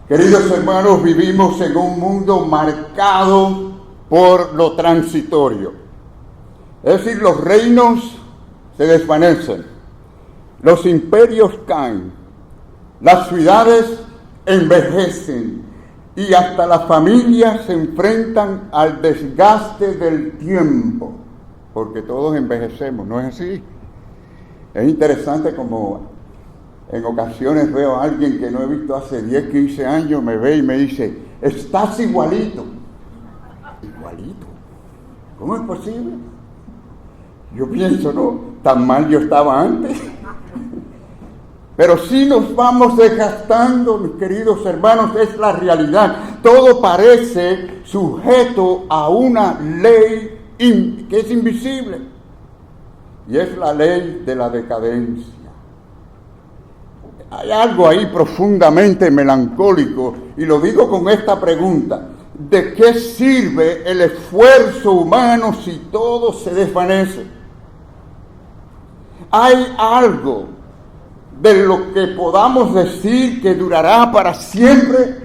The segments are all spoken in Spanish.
Queridos hermanos, vivimos en un mundo marcado por lo transitorio. Es decir, los reinos se desvanecen, los imperios caen, las ciudades envejecen y hasta las familias se enfrentan al desgaste del tiempo, porque todos envejecemos, ¿no es así? Es interesante como en ocasiones veo a alguien que no he visto hace 10, 15 años, me ve y me dice, estás igualito. ¿Igualito? ¿Cómo es posible? Yo pienso, no, tan mal yo estaba antes. Pero sí nos vamos desgastando, mis queridos hermanos, es la realidad. Todo parece sujeto a una ley que es invisible. Y es la ley de la decadencia. Hay algo ahí profundamente melancólico, y lo digo con esta pregunta: ¿de qué sirve el esfuerzo humano si todo se desvanece? ¿Hay algo de lo que podamos decir que durará para siempre?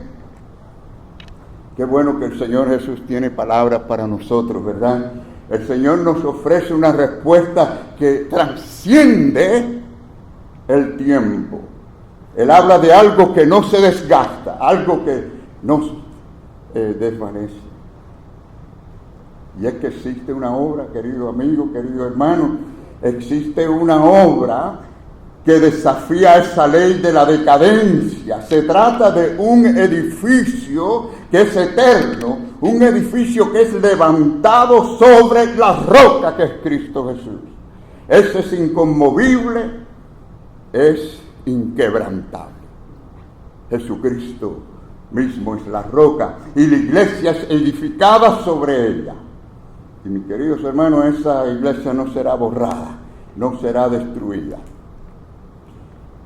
Qué bueno que el Señor Jesús tiene palabras para nosotros, ¿verdad? El Señor nos ofrece una respuesta que trasciende el tiempo. Él habla de algo que no se desgasta, algo que no desvanece. Y es que existe una obra, querido amigo, querido hermano, existe una obra que desafía esa ley de la decadencia. Se trata de un edificio que es eterno, un edificio que es levantado sobre la roca que es Cristo Jesús. Ese es inconmovible, es inquebrantable. Jesucristo mismo es la roca y la iglesia es edificada sobre ella. Y mis queridos hermanos, esa iglesia no será borrada, no será destruida.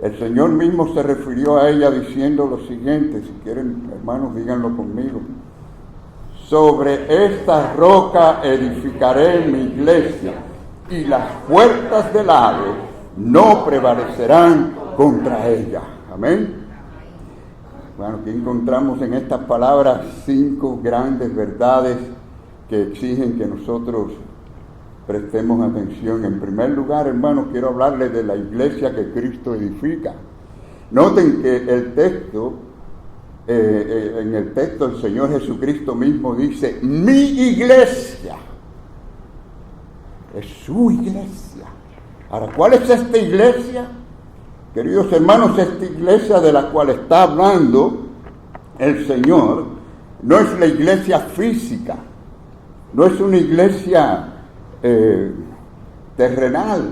El Señor mismo se refirió a ella diciendo lo siguiente, si quieren hermanos díganlo conmigo: sobre esta roca edificaré mi iglesia y las puertas del Hades no prevalecerán contra ella. Amén. Bueno, aquí encontramos en estas palabras 5 grandes verdades que exigen que nosotros prestemos atención. En primer lugar, hermanos, quiero hablarles de la iglesia que Cristo edifica. Noten que el texto, en el texto el Señor Jesucristo mismo dice, mi iglesia. Es su iglesia. Ahora, ¿cuál es esta iglesia? Queridos hermanos, esta iglesia de la cual está hablando el Señor no es la iglesia física, no es una iglesia terrenal,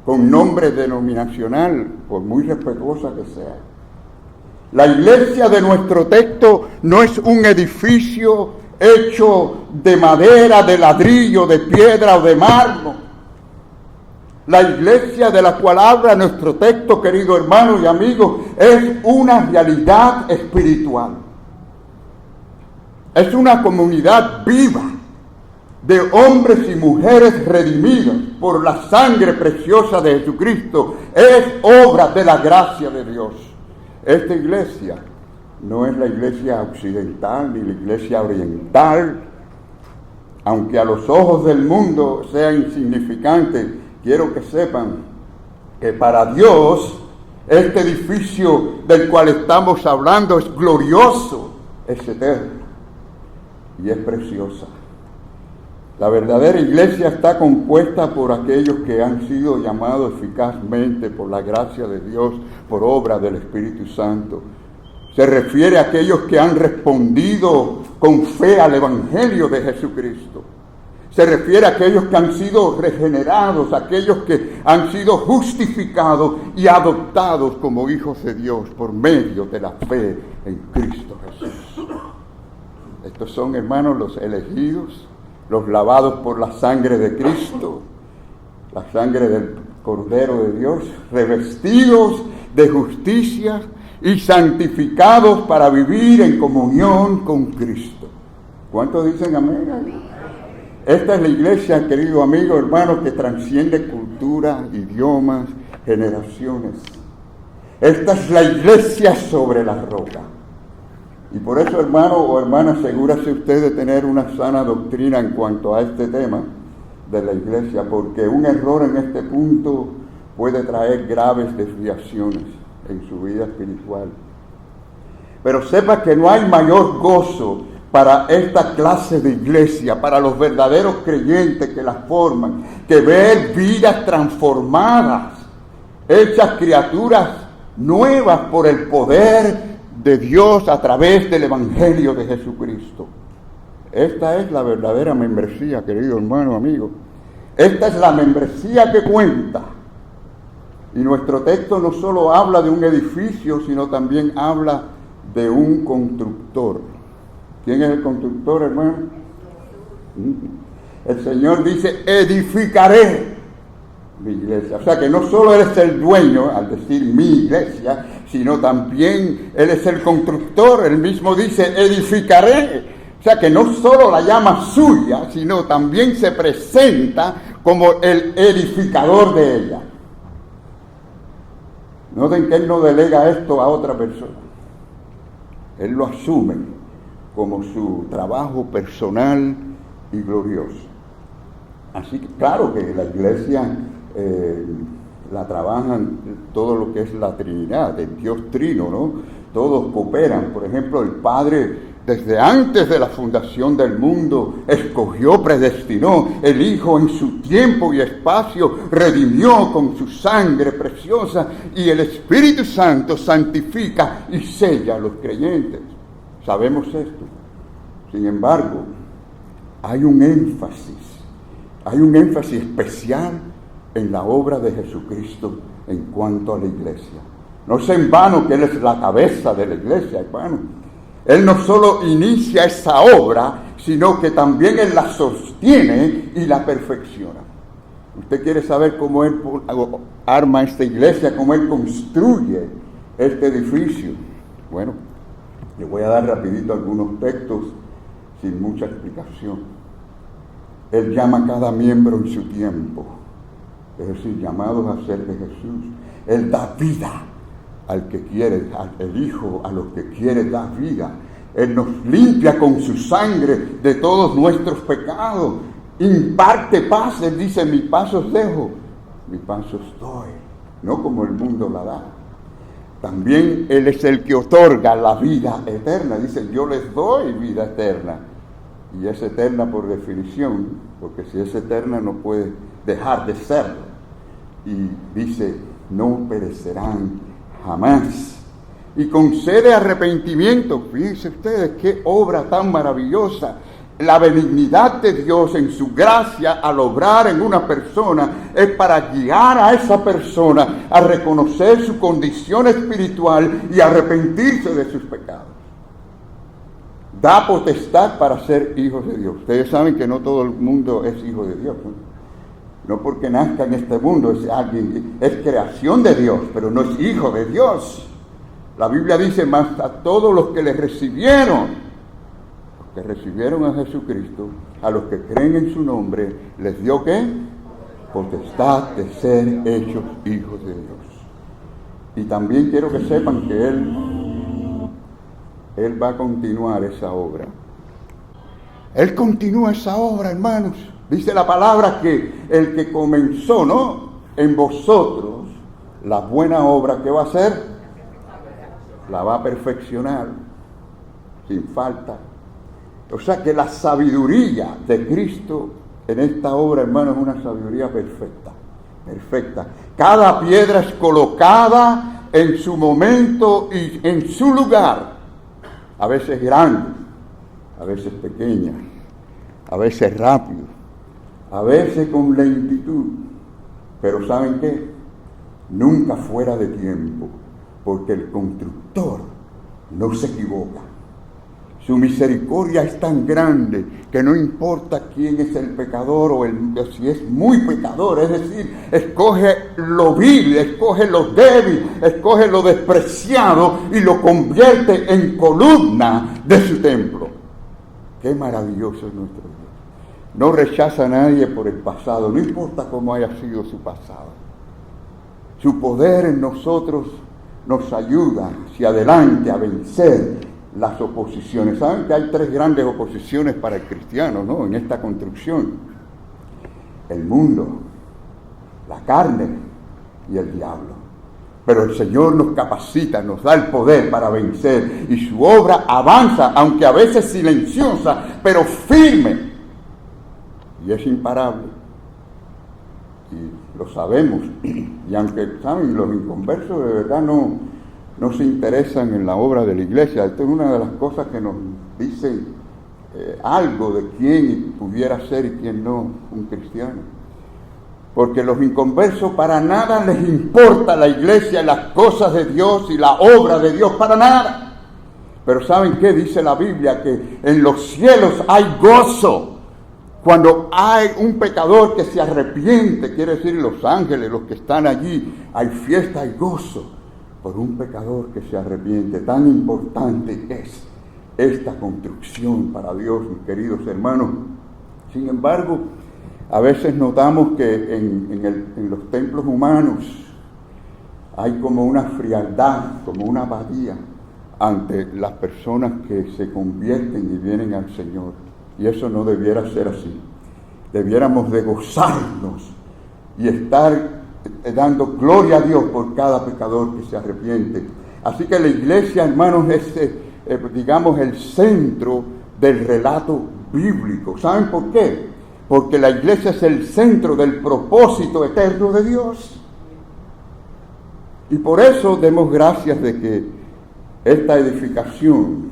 con nombre denominacional, por muy respetuosa que sea. La iglesia de nuestro texto no es un edificio hecho de madera, de ladrillo, de piedra o de mármol. La iglesia de la cual habla nuestro texto, querido hermano y amigo, es una realidad espiritual. Es una comunidad viva de hombres y mujeres redimidos por la sangre preciosa de Jesucristo. Es obra de la gracia de Dios. Esta iglesia no es la iglesia occidental ni la iglesia oriental, aunque a los ojos del mundo sea insignificante. Quiero que sepan que para Dios este edificio del cual estamos hablando es glorioso, es eterno y es preciosa. La verdadera iglesia está compuesta por aquellos que han sido llamados eficazmente por la gracia de Dios, por obra del Espíritu Santo. Se refiere a aquellos que han respondido con fe al Evangelio de Jesucristo. Se refiere a aquellos que han sido regenerados, aquellos que han sido justificados y adoptados como hijos de Dios por medio de la fe en Cristo Jesús. Estos son, hermanos, los elegidos, los lavados por la sangre de Cristo, la sangre del Cordero de Dios, revestidos de justicia y santificados para vivir en comunión con Cristo. ¿Cuántos dicen amén? Esta es la iglesia, querido amigo, hermano, que trasciende cultura, idiomas, generaciones. Esta es la iglesia sobre la roca. Y por eso, hermano o hermana, asegúrese usted de tener una sana doctrina en cuanto a este tema de la iglesia, porque un error en este punto puede traer graves desviaciones en su vida espiritual. Pero sepa que no hay mayor gozo para esta clase de iglesia, para los verdaderos creyentes que la forman, que ver vidas transformadas, hechas criaturas nuevas por el poder de Dios a través del Evangelio de Jesucristo. Esta es la verdadera membresía, querido hermano, amigo. Esta es la membresía que cuenta. Y nuestro texto no solo habla de un edificio, sino también habla de un constructor. ¿Quién es el constructor, hermano? El Señor dice, edificaré mi iglesia. O sea que no solo Él es el dueño, al decir mi iglesia, sino también Él es el constructor. Él mismo dice, edificaré. O sea que no solo la llama suya, sino también se presenta como el edificador de ella. Noten que Él no delega esto a otra persona. Él lo asume como su trabajo personal y glorioso. Así que claro que la iglesia la trabajan todo lo que es la Trinidad, el Dios Trino, ¿no? Todos cooperan. Por ejemplo, el Padre, desde antes de la fundación del mundo, escogió, predestinó. El Hijo en su tiempo y espacio redimió con su sangre preciosa. Y el Espíritu Santo santifica y sella a los creyentes. Sabemos esto. Sin embargo, hay un énfasis especial en la obra de Jesucristo en cuanto a la iglesia. No es en vano que Él es la cabeza de la iglesia, hermano. Él no solo inicia esa obra, sino que también Él la sostiene y la perfecciona. Usted quiere saber cómo Él arma esta iglesia, cómo Él construye este edificio. Bueno, le voy a dar rapidito algunos textos sin mucha explicación. Él llama a cada miembro en su tiempo, es decir, llamados a ser de Jesús. Él da vida al que quiere, el Hijo a los que quiere da vida. Él nos limpia con su sangre de todos nuestros pecados. Imparte paz. Él dice, mi paz os dejo, mi paz os doy, no como el mundo la da. También Él es el que otorga la vida eterna. Dice, yo les doy vida eterna. Y es eterna por definición, porque si es eterna no puede dejar de serlo. Y dice, no perecerán jamás. Y concede arrepentimiento. Fíjense ustedes qué obra tan maravillosa. La benignidad de Dios en su gracia al obrar en una persona es para guiar a esa persona a reconocer su condición espiritual y arrepentirse de sus pecados. Da potestad para ser hijos de Dios. Ustedes saben que no todo el mundo es hijo de Dios, no porque nazca en este mundo es creación de Dios, pero no es hijo de Dios. La Biblia dice, más a todos los que le recibieron, que recibieron a Jesucristo, a los que creen en su nombre, les dio ¿qué? Potestad de ser hechos hijos de Dios. Y también quiero que sepan que Él va a continuar esa obra. Él continúa esa obra, hermanos. Dice la palabra que el que comenzó, ¿no?, en vosotros, la buena obra, ¿qué va a hacer? La va a perfeccionar, sin falta. O sea que la sabiduría de Cristo en esta obra, hermano, es una sabiduría perfecta. Perfecta. Cada piedra es colocada en su momento y en su lugar. A veces grande, a veces pequeña, a veces rápido, a veces con lentitud. Pero ¿saben qué? Nunca fuera de tiempo, porque el constructor no se equivoca. Su misericordia es tan grande que no importa quién es el pecador o si es muy pecador, es decir, escoge lo vil, escoge lo débil, escoge lo despreciado y lo convierte en columna de su templo. Qué maravilloso es nuestro Dios. No rechaza a nadie por el pasado, no importa cómo haya sido su pasado. Su poder en nosotros nos ayuda hacia adelante a vencer las oposiciones. Saben que hay 3 grandes oposiciones para el cristiano, ¿no?, en esta construcción: el mundo, la carne y el diablo. Pero el Señor nos capacita, nos da el poder para vencer, y su obra avanza, aunque a veces silenciosa, pero firme, y es imparable. Y lo sabemos. Y aunque, ¿saben?, los inconversos de verdad no se interesan en la obra de la iglesia. Esto es una de las cosas que nos dicen algo de quién pudiera ser y quién no un cristiano. Porque los inconversos para nada les importa la iglesia, las cosas de Dios y la obra de Dios, para nada. Pero ¿saben qué dice la Biblia? Que en los cielos hay gozo. Cuando hay un pecador que se arrepiente, quiere decir los ángeles, los que están allí, hay fiesta y gozo por un pecador que se arrepiente. Tan importante es esta construcción para Dios, mis queridos hermanos. Sin embargo, a veces notamos que en los templos humanos hay como una frialdad, como una apatía ante las personas que se convierten y vienen al Señor. Y eso no debiera ser así. Debiéramos de gozarnos y estar dando gloria a Dios por cada pecador que se arrepiente. Así que la iglesia, hermanos, es, digamos, el centro del relato bíblico. ¿Saben por qué? Porque la iglesia es el centro del propósito eterno de Dios. Y por eso demos gracias de que esta edificación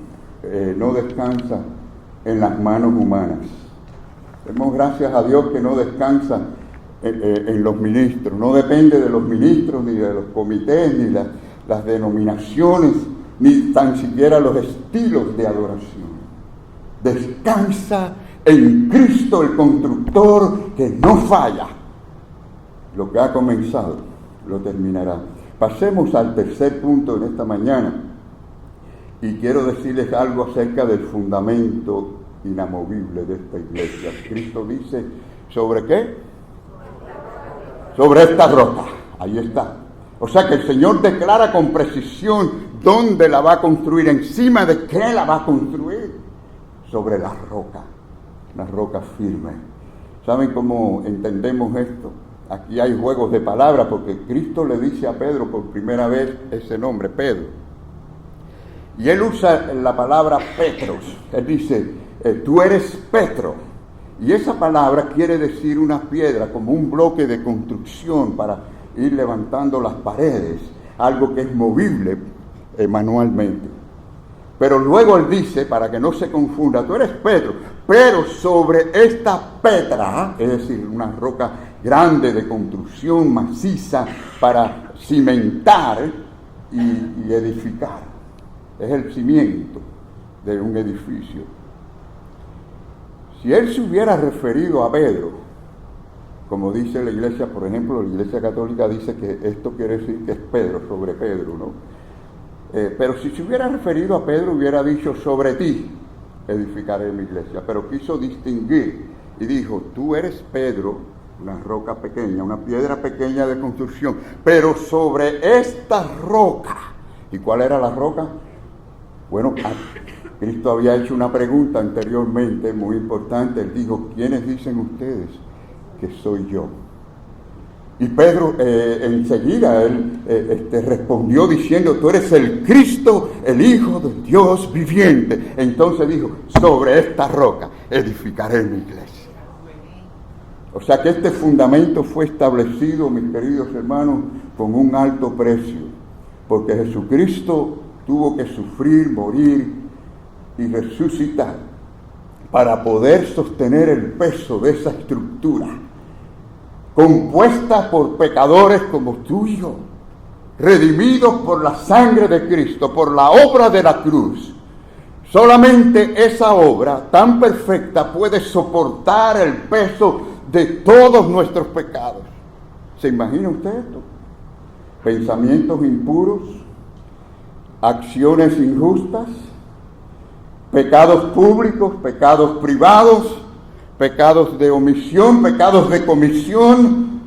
no descansa en las manos humanas. Demos gracias a Dios que no descansa en los ministros. No depende de los ministros, ni de los comités, ni las denominaciones, ni tan siquiera los estilos de adoración. Descansa en Cristo, el constructor que no falla. Lo que ha comenzado lo terminará. Pasemos al tercer punto en esta mañana, y quiero decirles algo acerca del fundamento inamovible de esta iglesia. Cristo dice, ¿sobre qué? Sobre esta roca. Ahí está. O sea que el Señor declara con precisión dónde la va a construir, encima de qué la va a construir. Sobre la roca. Una roca firme. ¿Saben cómo entendemos esto? Aquí hay juegos de palabras, porque Cristo le dice a Pedro por primera vez ese nombre, Pedro. Y él usa la palabra Petros. Él dice, tú eres Petro. Y esa palabra quiere decir una piedra, como un bloque de construcción para ir levantando las paredes, algo que es movible manualmente. Pero luego él dice, para que no se confunda, tú eres Pedro, pero sobre esta pedra, es decir, una roca grande de construcción maciza para cimentar y edificar. Es el cimiento de un edificio. Si él se hubiera referido a Pedro, como dice la iglesia, por ejemplo, la iglesia católica dice que esto quiere decir que es Pedro, sobre Pedro, ¿no? Pero si se hubiera referido a Pedro, hubiera dicho, sobre ti edificaré mi iglesia. Pero quiso distinguir y dijo, tú eres Pedro, una roca pequeña, una piedra pequeña de construcción, pero sobre esta roca. ¿Y cuál era la roca? Bueno, Cristo había hecho una pregunta anteriormente muy importante. Él dijo, ¿quiénes dicen ustedes que soy yo? Y Pedro enseguida respondió diciendo, tú eres el Cristo, el Hijo del Dios viviente. Entonces dijo, sobre esta roca edificaré mi iglesia. O sea que este fundamento fue establecido, mis queridos hermanos, con un alto precio. Porque Jesucristo tuvo que sufrir, morir y resucitar para poder sostener el peso de esa estructura, compuesta por pecadores como tú y yo, redimidos por la sangre de Cristo, por la obra de la cruz. Solamente esa obra tan perfecta puede soportar el peso de todos nuestros pecados. ¿Se imagina usted esto? Pensamientos impuros, acciones injustas, pecados públicos, pecados privados, pecados de omisión, pecados de comisión,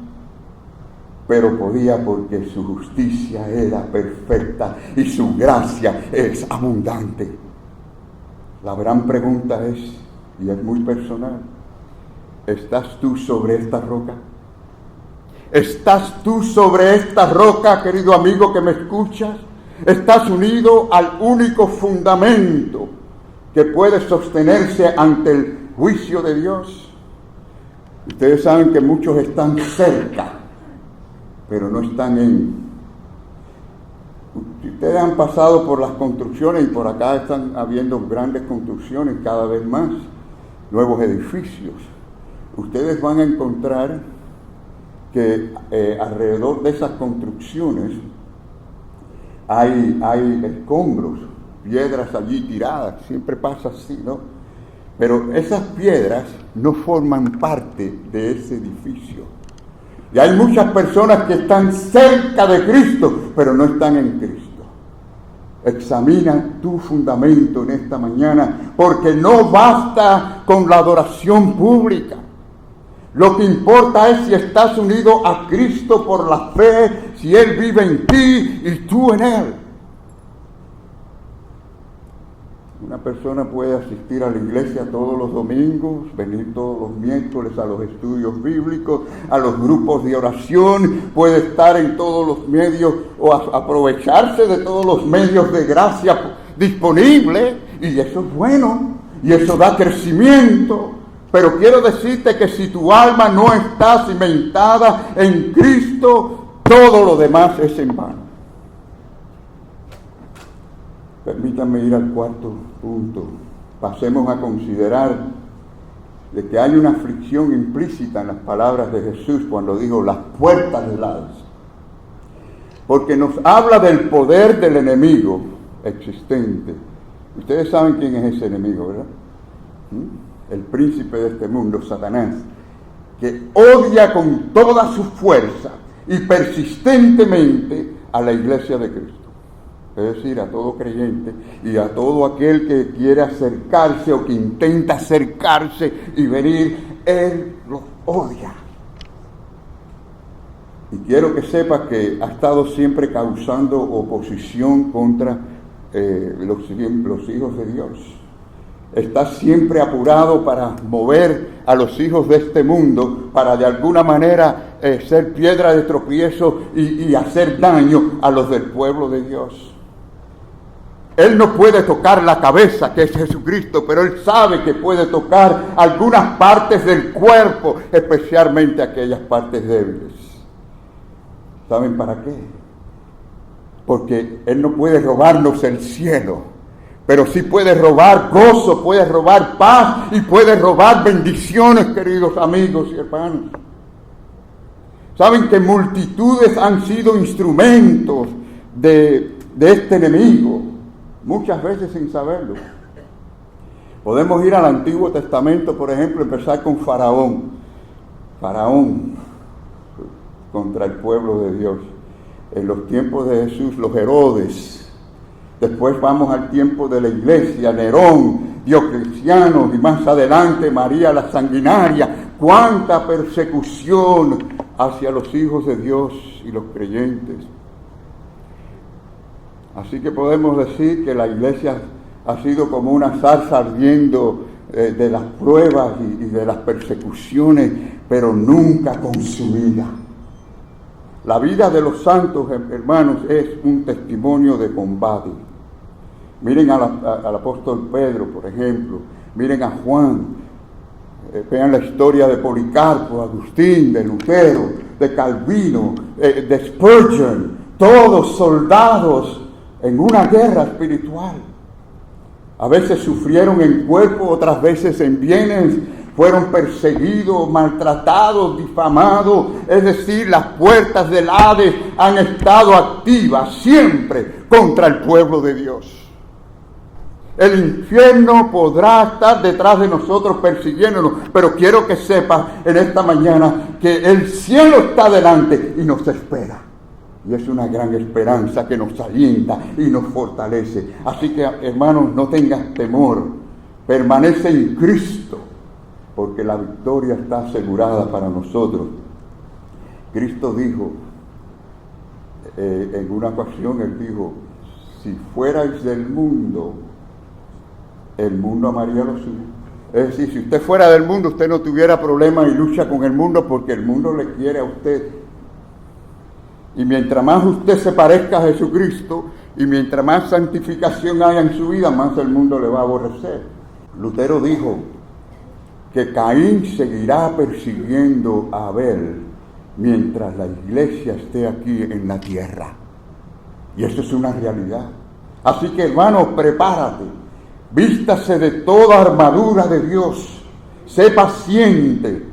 pero podía porque su justicia era perfecta y su gracia es abundante. La gran pregunta es, y es muy personal, ¿estás tú sobre esta roca? ¿Estás tú sobre esta roca, querido amigo que me escuchas? ¿Estás unido al único fundamento que puede sostenerse ante el juicio de Dios? Ustedes saben que muchos están cerca, pero no están en. Ustedes han pasado por las construcciones y por acá están habiendo grandes construcciones cada vez más, nuevos edificios. Ustedes van a encontrar que alrededor de esas construcciones hay escombros, piedras allí tiradas, siempre pasa así, ¿no? Pero esas piedras no forman parte de ese edificio. Y hay muchas personas que están cerca de Cristo, pero no están en Cristo. Examina tu fundamento en esta mañana, porque no basta con la adoración pública. Lo que importa es si estás unido a Cristo por la fe, si Él vive en ti y tú en Él. Una persona puede asistir a la iglesia todos los domingos, venir todos los miércoles a los estudios bíblicos, a los grupos de oración, puede estar en todos los medios o aprovecharse de todos los medios de gracia disponibles, y eso es bueno, y eso da crecimiento. Pero quiero decirte que si tu alma no está cimentada en Cristo, todo lo demás es en vano. Permítanme ir al cuarto punto. Pasemos a considerar de que hay una aflicción implícita en las palabras de Jesús cuando dijo las puertas del Hades. Porque nos habla del poder del enemigo existente. Ustedes saben quién es ese enemigo, ¿verdad? El príncipe de este mundo, Satanás, que odia con toda su fuerza y persistentemente a la iglesia de Cristo. Es decir, a todo creyente y a todo aquel que quiere acercarse o que intenta acercarse y venir, Él los odia. Y quiero que sepas que ha estado siempre causando oposición contra los hijos de Dios. Está siempre apurado para mover a los hijos de este mundo, para de alguna manera ser piedra de tropiezo y hacer daño a los del pueblo de Dios. Él no puede tocar la cabeza, que es Jesucristo, pero Él sabe que puede tocar algunas partes del cuerpo, especialmente aquellas partes débiles. ¿Saben para qué? Porque Él no puede robarnos el cielo, pero sí puede robar gozo, puede robar paz y puede robar bendiciones, queridos amigos y hermanos. ¿Saben que multitudes han sido instrumentos de este enemigo? Muchas veces sin saberlo. Podemos ir al Antiguo Testamento, por ejemplo, empezar con Faraón. Faraón contra el pueblo de Dios. En los tiempos de Jesús, los Herodes. Después vamos al tiempo de la iglesia, Nerón, Diocleciano, y más adelante María la Sanguinaria. ¡Cuánta persecución hacia los hijos de Dios y los creyentes! Así que podemos decir que la iglesia ha sido como una zarza ardiendo de las pruebas y de las persecuciones, pero nunca consumida. La vida de los santos, hermanos, es un testimonio de combate. Miren al apóstol Pedro, por ejemplo. Miren a Juan. Vean la historia de Policarpo, Agustín, de Lutero, de Calvino, de Spurgeon. Todos soldados en una guerra espiritual. A veces sufrieron en cuerpo, otras veces en bienes, fueron perseguidos, maltratados, difamados. Es decir, las puertas del Hades han estado activas siempre contra el pueblo de Dios. El infierno podrá estar detrás de nosotros persiguiéndonos, pero quiero que sepas en esta mañana que el cielo está delante y nos espera. Y es una gran esperanza que nos alienta y nos fortalece. Así que, hermanos, no tengas temor. Permanece en Cristo, porque la victoria está asegurada para nosotros. Cristo dijo, en una ocasión, Él dijo, si fuerais del mundo, el mundo amaría lo suyo. Es decir, si usted fuera del mundo, usted no tuviera problemas y lucha con el mundo porque el mundo le quiere a usted. Y mientras más usted se parezca a Jesucristo y mientras más santificación haya en su vida, más el mundo le va a aborrecer. Lutero dijo que Caín seguirá persiguiendo a Abel mientras la iglesia esté aquí en la tierra. Y eso es una realidad. Así que, hermano, prepárate, vístase de toda armadura de Dios, sé paciente,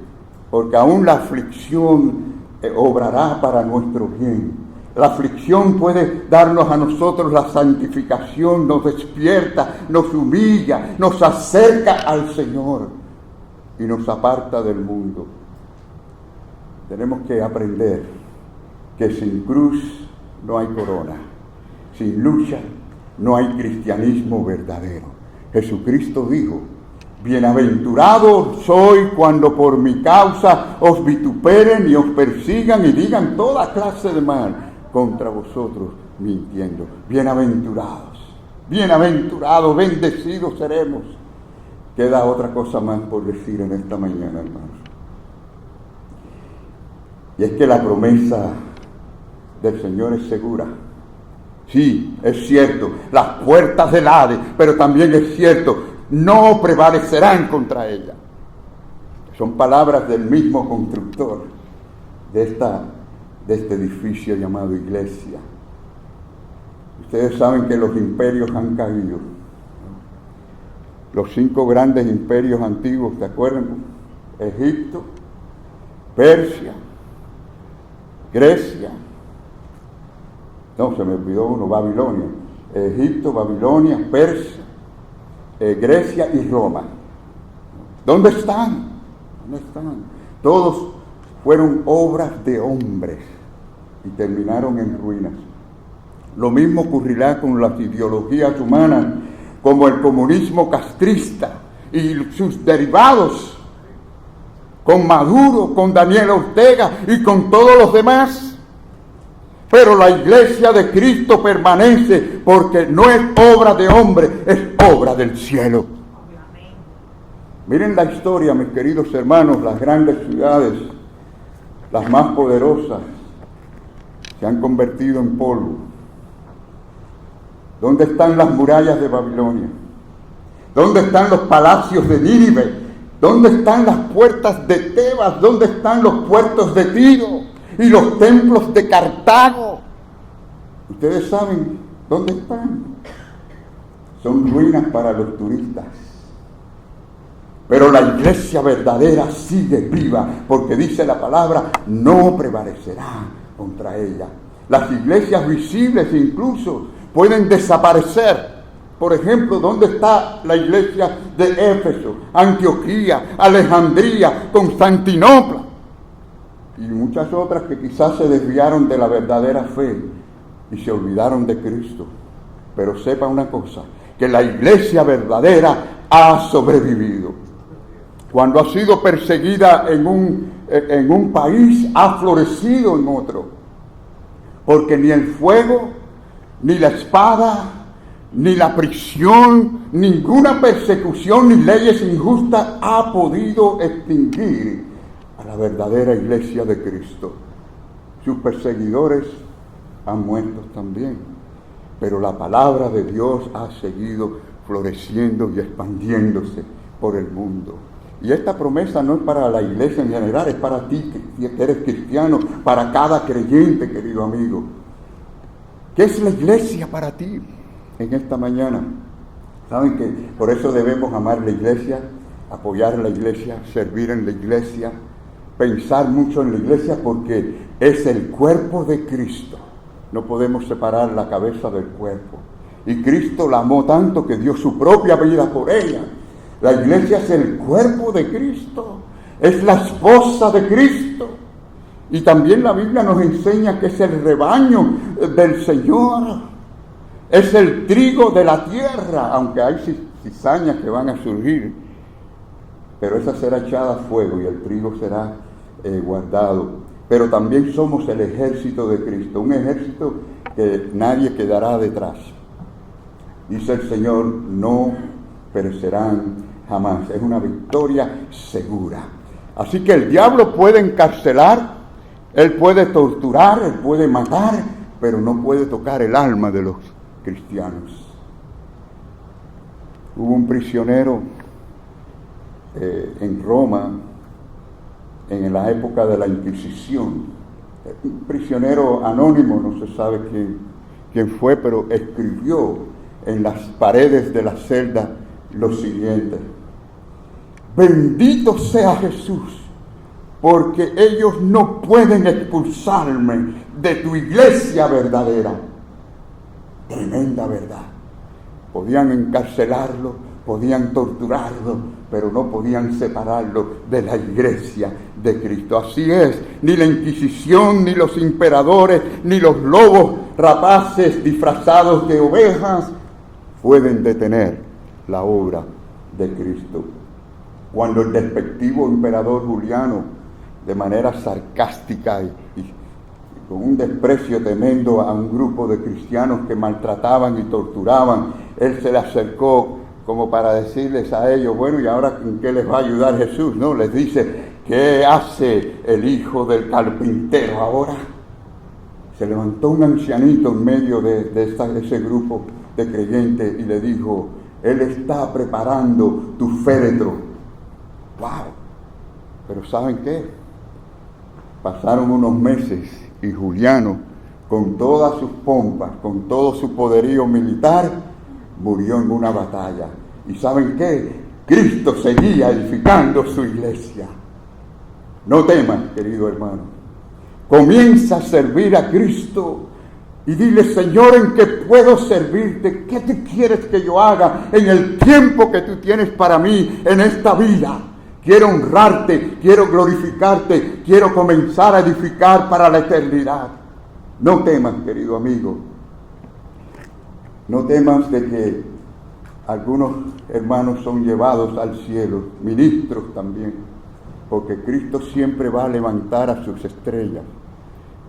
porque aún la aflicción obrará para nuestro bien. La aflicción puede darnos a nosotros la santificación, nos despierta, nos humilla, nos acerca al Señor y nos aparta del mundo. Tenemos que aprender que sin cruz no hay corona, sin lucha no hay cristianismo verdadero. Jesucristo dijo: bienaventurado soy cuando por mi causa os vituperen y os persigan y digan toda clase de mal contra vosotros mintiendo. Bienaventurados, bienaventurados, bendecidos seremos. Queda otra cosa más por decir en esta mañana, hermanos. Y es que la promesa del Señor es segura. Sí, es cierto, las puertas del Hades, pero también es cierto, no prevalecerán contra ella. Son palabras del mismo constructor de este edificio llamado iglesia. Ustedes saben que los imperios han caído. Los 5 grandes imperios antiguos, ¿te acuerdan? Egipto, Persia, Grecia. No, se me olvidó uno, Babilonia. Egipto, Babilonia, Persia, Grecia y Roma. ¿Dónde están? ¿Dónde están? Todos fueron obras de hombres y terminaron en ruinas. Lo mismo ocurrirá con las ideologías humanas, como el comunismo castrista y sus derivados, con Maduro, con Daniel Ortega y con todos los demás. Pero la iglesia de Cristo permanece porque no es obra de hombre, es obra del cielo. Miren la historia, mis queridos hermanos, las grandes ciudades, las más poderosas, se han convertido en polvo. ¿Dónde están las murallas de Babilonia? ¿Dónde están los palacios de Nínive? ¿Dónde están las puertas de Tebas? ¿Dónde están los puertos de Tiro y los templos de Cartago? Ustedes saben dónde están. Son ruinas para los turistas. Pero la iglesia verdadera sigue viva, porque dice la palabra, no prevalecerá contra ella. Las iglesias visibles incluso pueden desaparecer. Por ejemplo, ¿dónde está la iglesia de Éfeso, Antioquía, Alejandría, Constantinopla? Y muchas otras que quizás se desviaron de la verdadera fe y se olvidaron de Cristo. Pero sepa una cosa, que la iglesia verdadera ha sobrevivido. Cuando ha sido perseguida en un país, ha florecido en otro. Porque ni el fuego, ni la espada, ni la prisión, ninguna persecución ni leyes injustas ha podido extinguir a la verdadera iglesia de Cristo. Sus perseguidores han muerto también, pero la palabra de Dios ha seguido floreciendo y expandiéndose por el mundo. Y esta promesa no es para la iglesia en general, es para ti que eres cristiano, para cada creyente, querido amigo. ¿Qué es la iglesia para ti en esta mañana? Saben que por eso debemos amar la iglesia, apoyar la iglesia, servir en la iglesia, pensar mucho en la iglesia, porque es el cuerpo de Cristo. No podemos separar la cabeza del cuerpo. Y Cristo la amó tanto que dio su propia vida por ella. La iglesia es el cuerpo de Cristo, es la esposa de Cristo. Y también la Biblia nos enseña que es el rebaño del Señor, es el trigo de la tierra, aunque hay cizañas que van a surgir, pero esa será echada a fuego y el trigo será guardado. Pero también somos el ejército de Cristo, un ejército que nadie quedará detrás. Dice el Señor, no perecerán jamás. Es una victoria segura. Así que el diablo puede encarcelar, él puede torturar, él puede matar, pero no puede tocar el alma de los cristianos. Hubo un prisionero en Roma, en la época de la Inquisición, un prisionero anónimo, no se sabe quién fue, pero escribió en las paredes de la celda lo siguiente: bendito sea Jesús, porque ellos no pueden expulsarme de tu iglesia verdadera. Tremenda verdad. Podían encarcelarlo, podían torturarlo, pero no podían separarlo de la iglesia de Cristo. Así es, ni la Inquisición, ni los imperadores, ni los lobos rapaces disfrazados de ovejas pueden detener la obra de Cristo. Cuando el despectivo emperador Juliano, de manera sarcástica y con un desprecio tremendo a un grupo de cristianos que maltrataban y torturaban, él se le acercó como para decirles a ellos: bueno, ¿y ahora en qué les va a ayudar Jesús? No, les dice: ¿qué hace el hijo del carpintero ahora? Se levantó un ancianito en medio de ese grupo de creyentes y le dijo: él está preparando tu féretro. ¡Wow! Pero ¿saben qué? Pasaron unos meses y Juliano, con todas sus pompas, con todo su poderío militar, murió en una batalla. ¿Y saben qué? Cristo seguía edificando su iglesia. No temas, querido hermano. Comienza a servir a Cristo y dile: Señor, ¿en qué puedo servirte? ¿Qué tú quieres que yo haga en el tiempo que tú tienes para mí en esta vida? Quiero honrarte, quiero glorificarte, quiero comenzar a edificar para la eternidad. No temas, querido amigo. No temas de que algunos hermanos son llevados al cielo, ministros también, porque Cristo siempre va a levantar a sus estrellas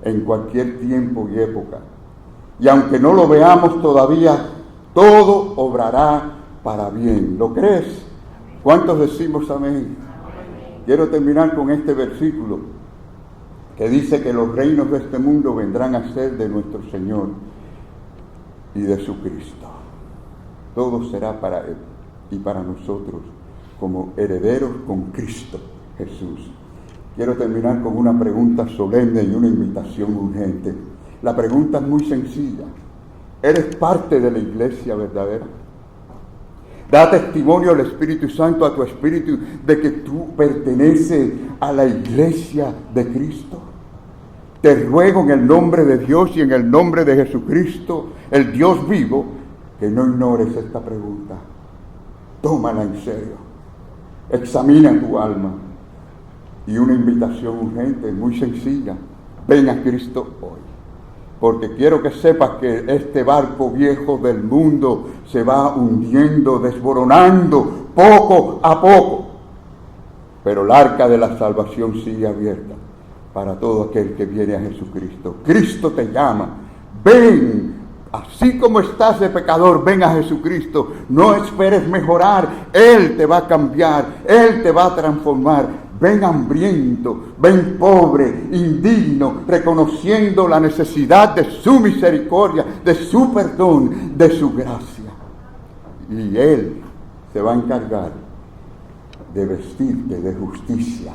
en cualquier tiempo y época. Y aunque no lo veamos todavía, todo obrará para bien. ¿Lo crees? ¿Cuántos decimos amén? Quiero terminar con este versículo que dice que los reinos de este mundo vendrán a ser de nuestro Señor y de su Cristo. Todo será para Él y para nosotros como herederos con Cristo Jesús. Quiero terminar con una pregunta solemne y una invitación urgente. La pregunta es muy sencilla. ¿Eres parte de la iglesia verdadera? Da testimonio al Espíritu Santo, a tu espíritu, de que tú perteneces a la iglesia de Cristo. Te ruego en el nombre de Dios y en el nombre de Jesucristo, el Dios vivo, que no ignores esta pregunta. Tómala en serio. Examina tu alma. Y una invitación urgente, muy sencilla. Ven a Cristo hoy. Porque quiero que sepas que este barco viejo del mundo se va hundiendo, desboronando, poco a poco. Pero el arca de la salvación sigue abierta para todo aquel que viene a Jesucristo. Cristo te llama. Ven, así como estás de pecador, ven a Jesucristo. No esperes mejorar. Él te va a cambiar. Él te va a transformar. Ven hambriento, ven pobre, indigno, reconociendo la necesidad de su misericordia, de su perdón, de su gracia. Y Él se va a encargar de vestirte de justicia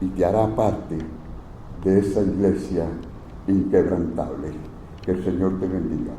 y te hará parte de esa iglesia inquebrantable. Que el Señor te bendiga.